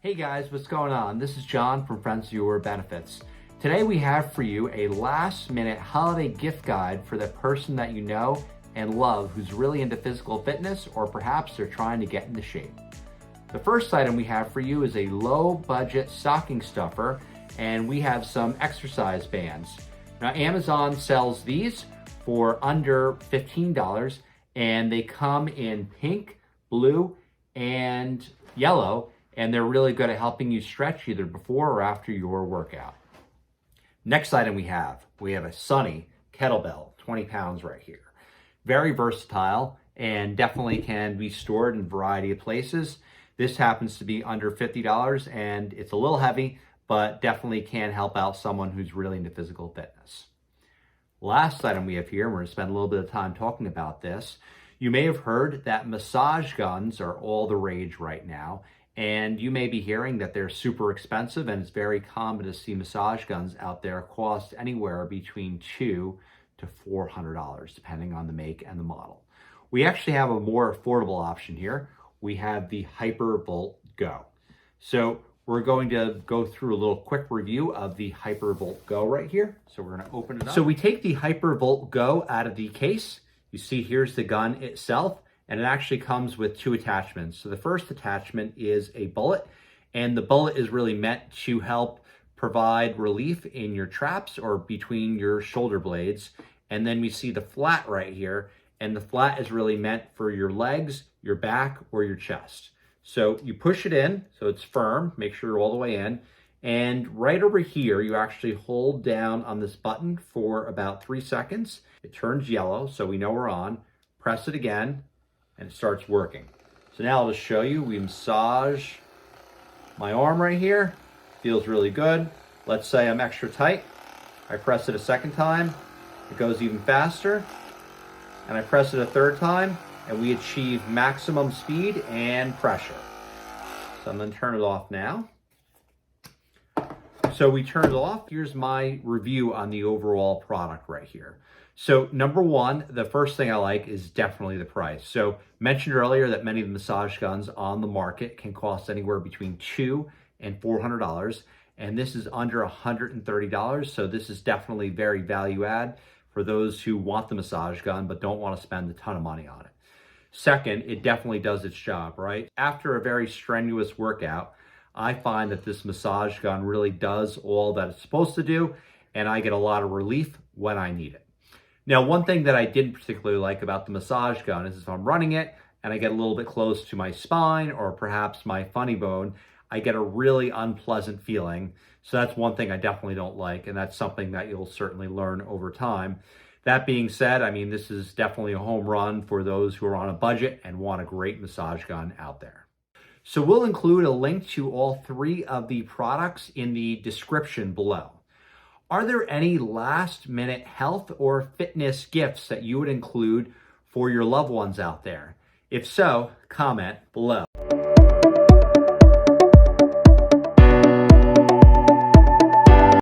Hey guys, what's going on? This is John from Friends Viewer Benefits. Today we have for you a last minute holiday gift guide for the person that you know and love who's really into physical fitness, or perhaps they're trying to get into shape. The first item we have for you is a low budget stocking stuffer, and we have some exercise bands. Now Amazon sells these for under $15, and they come in pink, blue, and yellow, and they're really good at helping you stretch either before or after your workout. Next item we have a Sunny kettlebell, 20 pounds right here. Very versatile and definitely can be stored in a variety of places. This happens to be under $50 and it's a little heavy, but definitely can help out someone who's really into physical fitness. Last item we have here, and we're going to spend a little bit of time talking about this. You may have heard that massage guns are all the rage right now. And you may be hearing that they're super expensive, and it's very common to see massage guns out there cost anywhere between $200 to $400, depending on the make and the model. We actually have a more affordable option here. We have the Hybervolt Go. So we're going to go through a little quick review of the Hybervolt Go right here. So we're going to open it up. So we take the Hybervolt Go out of the case. You see here's the gun itself. And it actually comes with two attachments. So the first attachment is a bullet, and the bullet is really meant to help provide relief in your traps or between your shoulder blades. And then we see the flat right here, and the flat is really meant for your legs, your back, or your chest. So you push it in, so it's firm, make sure you're all the way in. And right over here, you actually hold down on this button for about 3 seconds. It turns yellow, so we know we're on. Press it again, and it starts working. So now I'll just show you. We massage my arm right here. Feels really good. Let's say I'm extra tight. I press it a second time. It goes even faster. And I press it a third time, and we achieve maximum speed and pressure. So I'm gonna turn it off now. So we turn it off. Here's my review on the overall product right here. So number one, the first thing I like is definitely the price. So mentioned earlier that many of the massage guns on the market can cost anywhere between $200 and $400, and this is under $130. So this is definitely very value add for those who want the massage gun but don't want to spend a ton of money on it. Second, it definitely does its job, right? After a very strenuous workout, I find that this massage gun really does all that it's supposed to do, and I get a lot of relief when I need it. Now, one thing that I didn't particularly like about the massage gun is if I'm running it and I get a little bit close to my spine or perhaps my funny bone, I get a really unpleasant feeling. So that's one thing I definitely don't like, and that's something that you'll certainly learn over time. That being said, I mean, this is definitely a home run for those who are on a budget and want a great massage gun out there. So we'll include a link to all three of the products in the description below. Are there any last minute health or fitness gifts that you would include for your loved ones out there? If so, comment below.